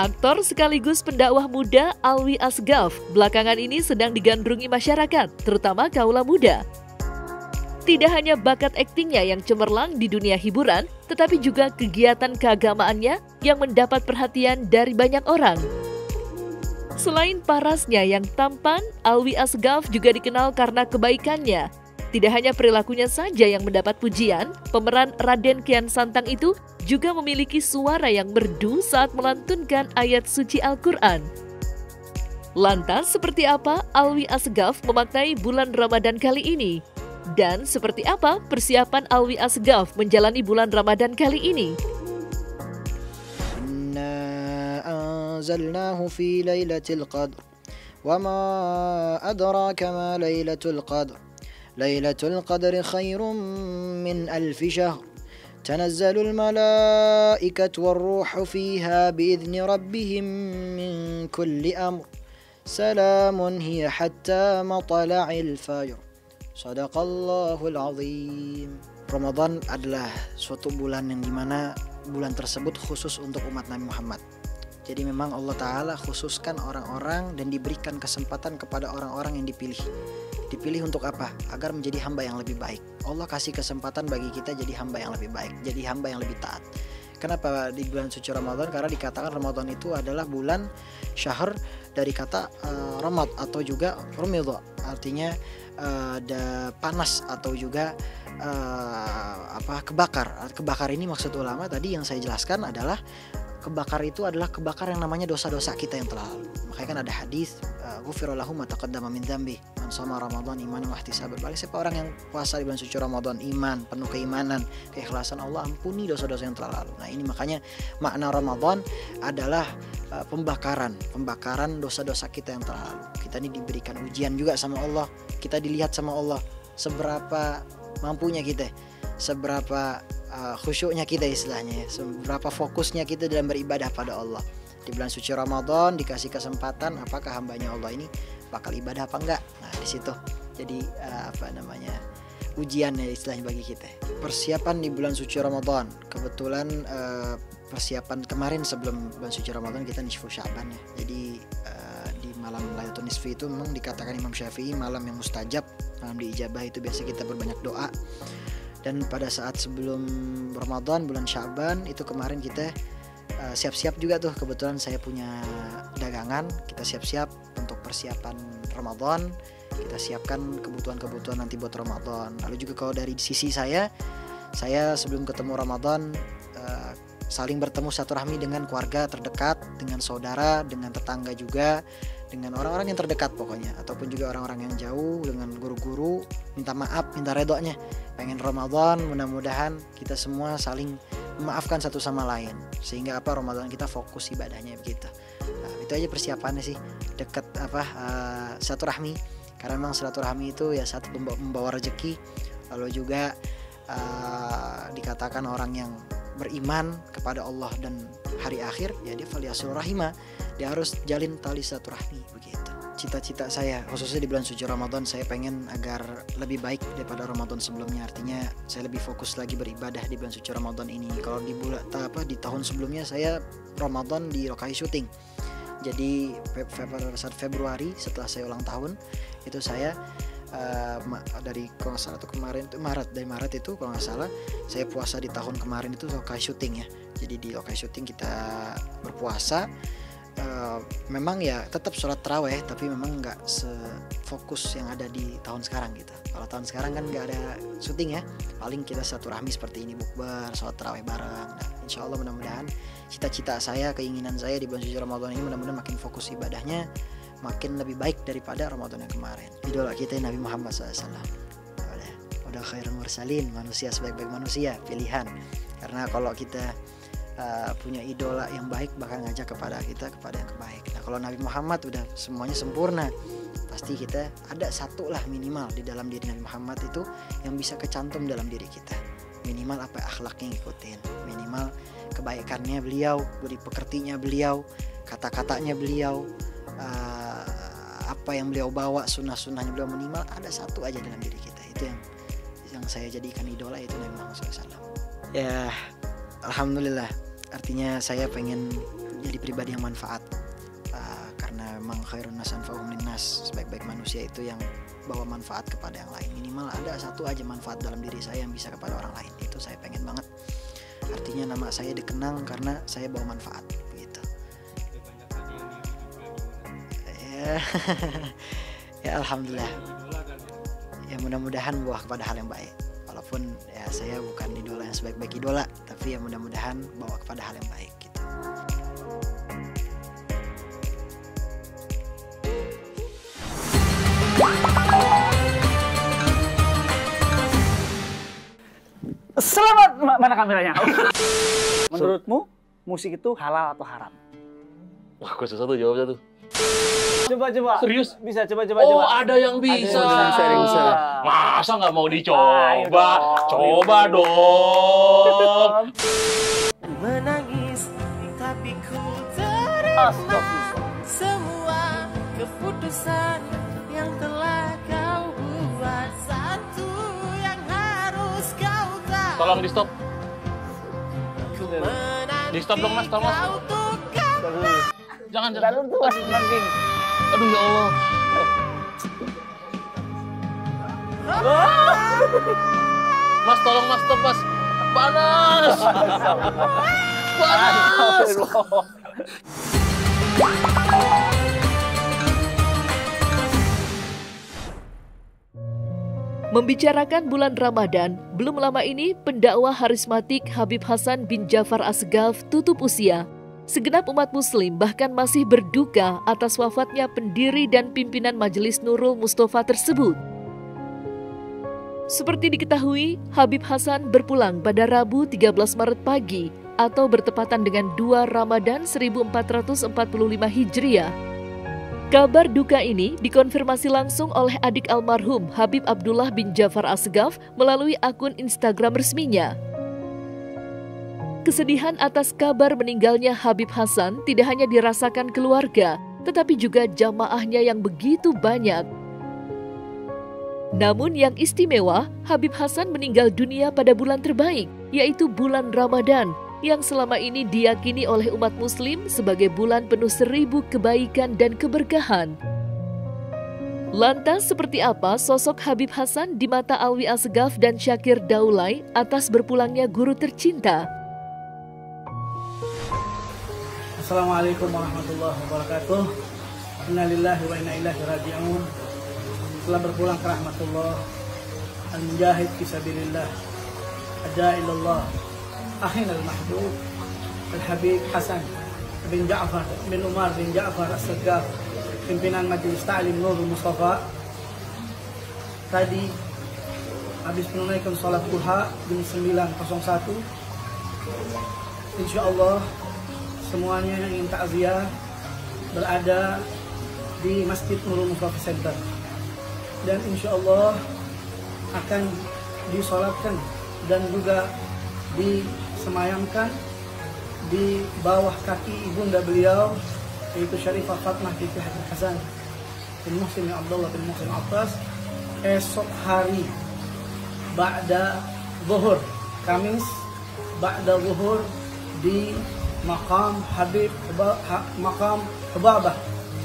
Aktor sekaligus pendakwah muda Alwi Asgaf belakangan ini sedang digandrungi masyarakat, terutama kaula muda. Tidak hanya bakat aktingnya yang cemerlang di dunia hiburan, tetapi juga kegiatan keagamaannya yang mendapat perhatian dari banyak orang. Selain parasnya yang tampan, Alwi Asgaf juga dikenal karena kebaikannya. Tidak hanya perilakunya saja yang mendapat pujian, pemeran Raden Kian Santang itu juga memiliki suara yang merdu saat melantunkan ayat suci Al-Quran. Lantas, seperti apa Alwi Asgaf memaknai bulan Ramadan kali ini? Dan seperti apa persiapan Alwi Asgaf menjalani bulan Ramadan kali ini? Inna anzalnahu fi lailatul qadr wa ma adraka ma lailatul qadr. Lailatul qadri khairum min alfi syahr. Tanazzalul malaikatu warruhu fiha biizni rabbihim min kulli amr. Salamun hiya hatta matla'il fajr. Shadaqallahul azim. Ramadan adalah suatu bulan yang dimana bulan tersebut khusus untuk umat Nabi Muhammad. Jadi memang Allah Ta'ala khususkan orang-orang dan diberikan kesempatan kepada orang-orang yang dipilih. Dipilih untuk apa? Agar menjadi hamba yang lebih baik. Allah kasih kesempatan bagi kita jadi hamba yang lebih baik, jadi hamba yang lebih taat. Kenapa di bulan suci Ramadan? Karena dikatakan Ramadan itu adalah bulan syahr dari kata ramad atau juga rumidha, artinya ada panas atau juga kebakar. Kebakar ini maksud ulama tadi yang saya jelaskan adalah kebakar itu adalah kebakar yang namanya dosa-dosa kita yang telah lalu. Makanya kan ada hadis ghufira lahu ma taqaddama min dzambi man shoma ramadan imanan wa ihtisaban. Bagi siapa orang yang puasa di bulan suci Ramadan iman, penuh keimanan, keikhlasan, Allah ampuni dosa-dosa yang telah lalu. Nah, ini makanya makna Ramadan adalah pembakaran dosa-dosa kita yang telah lalu. Kita ini diberikan ujian juga sama Allah. Kita dilihat sama Allah seberapa mampunya kita, seberapa khusyuknya kita istilahnya ya, seberapa fokusnya kita dalam beribadah pada Allah. Di bulan suci Ramadan dikasih kesempatan apakah hambanya Allah ini bakal ibadah apa enggak. Nah, di situ jadi ujian ya istilahnya bagi kita. Persiapan di bulan suci Ramadan. Kebetulan persiapan kemarin sebelum bulan suci Ramadan kita nisfu Sya'ban ya. Jadi di malam Lailatul Nisfi itu memang dikatakan Imam Syafi'i malam yang mustajab, malam diijabah itu biasa kita berbanyak doa. Dan pada saat sebelum Ramadan bulan Sya'ban itu kemarin kita siap-siap juga tuh, kebetulan saya punya dagangan, kita siap-siap untuk persiapan Ramadan, kita siapkan kebutuhan-kebutuhan nanti buat Ramadan. Lalu juga kalau dari sisi saya sebelum ketemu Ramadan saling bertemu silaturahmi dengan keluarga terdekat, dengan saudara, dengan tetangga juga, dengan orang-orang yang terdekat pokoknya, ataupun juga orang-orang yang jauh, dengan guru-guru, minta maaf, minta redonya. Pengen Ramadan, mudah-mudahan kita semua saling memaafkan satu sama lain, sehingga Ramadan kita fokus ibadahnya begitu. Nah, itu aja persiapannya sih, dekat silaturahmi, karena memang silaturahmi itu ya satu membawa rezeki. Lalu juga dikatakan orang yang beriman kepada Allah dan hari akhir ya dia falyasil rahimah, dia harus jalin tali silaturahmi begitu. Cita-cita saya khususnya di bulan suci Ramadan, saya pengen agar lebih baik daripada Ramadan sebelumnya. Artinya saya lebih fokus lagi beribadah di bulan suci Ramadan ini. Kalau di di tahun sebelumnya saya Ramadan di lokasi syuting. Jadi saat Februari setelah saya ulang tahun itu saya dari kalau nggak salah itu kemarin itu Maret itu kalau nggak salah saya puasa di tahun kemarin itu lokasi syuting ya. Jadi di lokasi syuting kita berpuasa. Memang ya tetap sholat taraweh, tapi memang nggak sefokus yang ada di tahun sekarang gitu. Kalau tahun sekarang kan nggak ada syuting ya, paling kita silaturahmi seperti ini, bukber, sholat taraweh bareng. Nah, insya Allah mudah-mudahan cita-cita saya, keinginan saya di bulan suci Ramadan ini mudah-mudahan makin fokus ibadahnya, makin lebih baik daripada Ramadan yang kemarin. Idola kita Nabi Muhammad SAW. Udah khairul mursalin, manusia sebaik-baik manusia, pilihan. Karena kalau kita punya idola yang baik bakal ngajak kepada kita kepada yang baik. Nah, kalau Nabi Muhammad udah semuanya sempurna, pasti kita ada satu lah minimal di dalam diri Nabi Muhammad itu yang bisa kecantum dalam diri kita. Minimal akhlaknya ngikutin, minimal kebaikannya beliau, budi pekertinya beliau, kata-katanya beliau, apa yang beliau bawa, sunnah-sunnahnya beliau, minimal ada satu aja dalam diri kita. Itu yang saya jadikan idola itu Nabi Muhammad SAW. Ya alhamdulillah, artinya saya pengen jadi pribadi yang manfaat, karena memang khairun nas anfa'uhum linnas, sebaik-baik manusia itu yang bawa manfaat kepada yang lain. Minimal ada satu aja manfaat dalam diri saya yang bisa kepada orang lain, itu saya pengen banget. Artinya nama saya dikenang karena saya bawa manfaat gitu. Ya alhamdulillah, ya mudah-mudahan membawa kepada hal yang baik. Walaupun ya saya bukan idola yang sebaik-baik idola, tapi ya mudah-mudahan bawa kepada hal yang baik gitu. Selamat, mana kameranya? Menurutmu musik itu halal atau haram? Wah, kok susah tuh jawabnya tuh. Coba. Serius? Bisa, coba. Oh, ada yang bisa. Sharing. Masa nggak mau dicoba? Ayo dong. Coba dong. Menangis tapi ku terima semua keputusan yang telah kau buat. Satu yang harus kau tahu. Tolong di stop. Ku menanti Di stop dong, Mas, tolong, Mas. kau untuk kembali. Jangan. Jalur tuh masih penting. Aduh ya Allah. Mas, tolong Mas, stop Mas. Panas. Panas. Membicarakan bulan Ramadan, belum lama ini pendakwah harismatik Habib Hasan bin Ja'far Asgaf tutup usia. Segenap umat muslim bahkan masih berduka atas wafatnya pendiri dan pimpinan Majelis Nurul Mustafa tersebut. Seperti diketahui, Habib Hasan berpulang pada Rabu 13 Maret pagi atau bertepatan dengan 2 Ramadan 1445 Hijriah. Kabar duka ini dikonfirmasi langsung oleh adik almarhum Habib Abdullah bin Ja'far Asgaf melalui akun Instagram resminya. Kesedihan atas kabar meninggalnya Habib Hasan tidak hanya dirasakan keluarga, tetapi juga jamaahnya yang begitu banyak. Namun yang istimewa, Habib Hasan meninggal dunia pada bulan terbaik, yaitu bulan Ramadan, yang selama ini diyakini oleh umat muslim sebagai bulan penuh 1000 kebaikan dan keberkahan. Lantas seperti apa sosok Habib Hasan di mata Alwi Asgaf dan Syakir Daulay atas berpulangnya guru tercinta? Assalamualaikum warahmatullahi wabarakatuh. Innalillahi wa inna ilaihi raji'un. Telah berpulang ke rahmatullah, al-mujahid fisabilillah, adailallah, akhina al-mahbub, al-habib Hasan bin Ja'far bin Umar bin Ja'far As-Saggaf, pimpinan Majelis Ta'lim Nurul Mustafa. Tadi habis menunaikan sholat duha jam 9.01. Insyaallah semuanya yang ingin takziah berada di Masjid Nurul Mustafa Center, dan insyaallah akan disolatkan dan juga disemayamkan di bawah kaki ibunda beliau, yaitu Syarifah Fatmah binti Habib Hasan bin Muhsin Abdullah bin Muhsin Abbas, esok hari ba'da zuhur, Kamis ba'da zuhur di Maqam Habib Maqam Hababah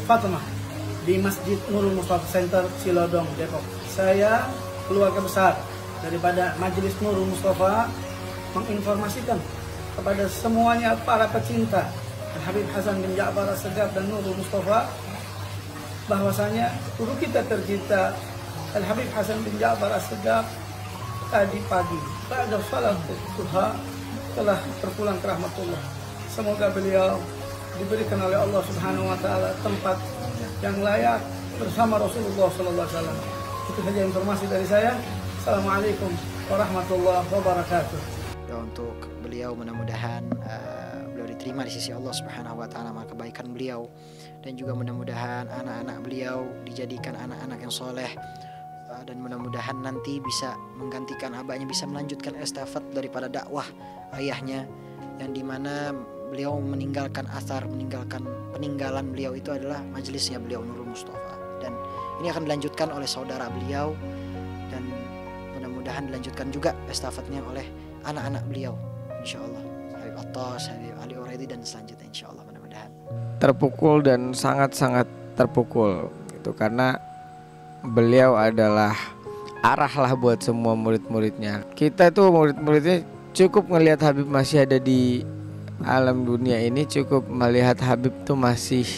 Fatimah di Masjid Nurul Mustafa Center, Cilodong, Depok. Saya, keluarga besar daripada Majelis Nurul Mustafa, menginformasikan kepada semuanya para pecinta Habib Hasan bin Ja'far As-Saggaf dan Nurul Mustafa bahwasanya guru kita tercinta Habib Hasan bin Ja'far As-Saggaf tadi pagi pada salat duha telah berpulang ke rahmatullah. Semoga beliau diberikan oleh Allah Subhanahu wa taala tempat yang layak bersama Rasulullah sallallahu alaihi wasallam. Itu saja informasi dari saya. Assalamualaikum warahmatullahi wabarakatuh. Ya, untuk beliau mudah-mudahan beliau diterima di sisi Allah Subhanahu wa taala amal kebaikan beliau, dan juga mudah-mudahan anak-anak beliau dijadikan anak-anak yang soleh, dan mudah-mudahan nanti bisa menggantikan abahnya, bisa melanjutkan estafet daripada dakwah ayahnya, yang dimana beliau meninggalkan asar, meninggalkan peninggalan beliau itu adalah majelisnya beliau Nurul Mustafa, dan ini akan dilanjutkan oleh saudara beliau, dan mudah-mudahan mudah-mudahan dilanjutkan juga estafetnya oleh anak-anak beliau, insya Allah. Habib Attas, Habib Ali Uraidi dan selanjutnya insya Allah mudah-mudahan. Terpukul dan sangat-sangat terpukul itu karena beliau adalah arah lah buat semua murid-muridnya. Kita tuh murid-muridnya cukup ngelihat Habib masih ada di alam dunia ini, cukup melihat Habib tuh masih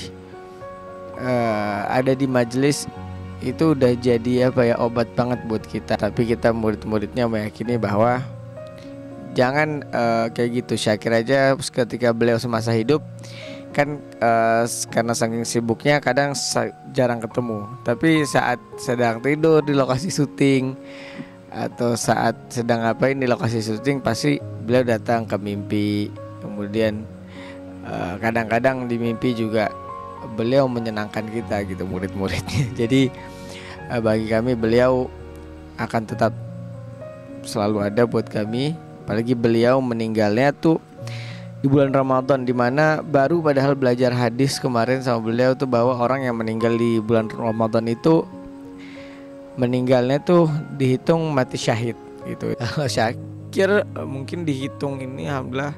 ada di majelis, itu udah jadi apa ya, obat banget buat kita. Tapi kita murid-muridnya meyakini bahwa jangan kayak gitu. Syakir aja ketika beliau semasa hidup kan karena saking sibuknya kadang jarang ketemu, tapi saat sedang tidur di lokasi syuting atau saat sedang ngapain di lokasi syuting pasti beliau datang ke mimpi. Kemudian kadang-kadang di mimpi juga beliau menyenangkan kita gitu, murid-muridnya. Jadi bagi kami beliau akan tetap selalu ada buat kami. Apalagi beliau meninggalnya tuh di bulan Ramadan, dimana baru padahal belajar hadis kemarin sama beliau tuh bahwa orang yang meninggal di bulan Ramadan itu meninggalnya tuh dihitung mati syahid gitu. Syakir mungkin dihitung ini alhamdulillah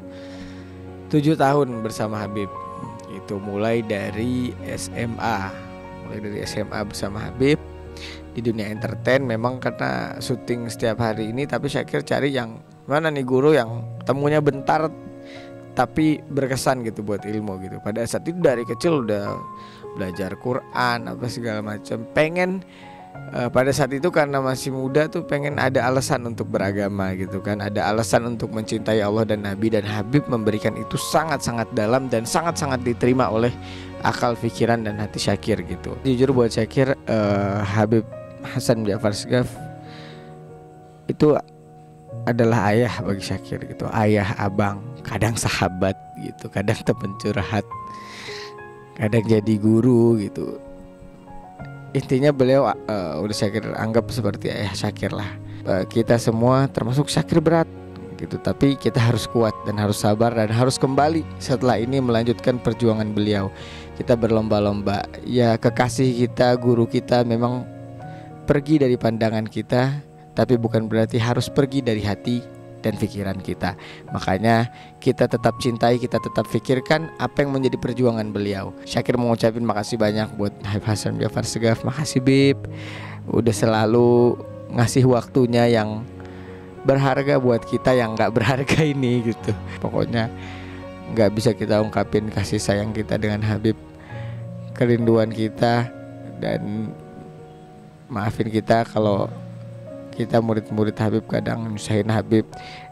7 tahun bersama Habib. Itu mulai dari SMA bersama Habib di dunia entertain. Memang karena syuting setiap hari ini, tapi Syakir cari yang mana nih guru yang temunya bentar tapi berkesan gitu buat ilmu gitu. Pada saat itu dari kecil udah belajar Quran apa segala macam. Pengen pada saat itu karena masih muda tuh pengen ada alasan untuk beragama gitu kan. Ada alasan untuk mencintai Allah dan Nabi, dan Habib memberikan itu sangat-sangat dalam dan sangat-sangat diterima oleh akal, pikiran dan hati Syakir gitu. Jujur buat Syakir Habib Hasan Ja'far Segaf itu adalah ayah bagi Syakir gitu. Ayah, abang, kadang sahabat gitu, kadang teman curhat, kadang jadi guru gitu. Intinya beliau udah Syakir anggap seperti ayah Syakir lah. Kita semua termasuk Syakir berat gitu, tapi kita harus kuat dan harus sabar dan harus kembali setelah ini melanjutkan perjuangan beliau. Kita berlomba-lomba. Ya kekasih kita, guru kita memang pergi dari pandangan kita, tapi bukan berarti harus pergi dari hati dan pikiran kita. Makanya kita tetap cintai, kita tetap pikirkan apa yang menjadi perjuangan beliau. Syakir mengucapkan makasih banyak buat Habib Hasan Ja'far Segaf. Makasih Bib, udah selalu ngasih waktunya yang berharga buat kita yang gak berharga ini gitu. Pokoknya gak bisa kita ungkapin kasih sayang kita dengan Habib, kerinduan kita, dan maafin kita kalau kita murid-murid Habib kadang nyusahin Habib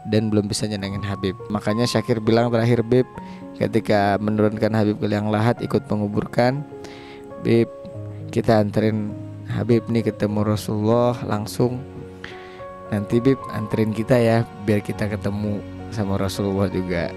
dan belum bisa nyenengin Habib. Makanya Syakir bilang terakhir Bib, ketika menurunkan Habib ke liang lahat ikut menguburkan, Bib kita anterin Habib nih ketemu Rasulullah langsung. Nanti Bib anterin kita ya biar kita ketemu sama Rasulullah juga.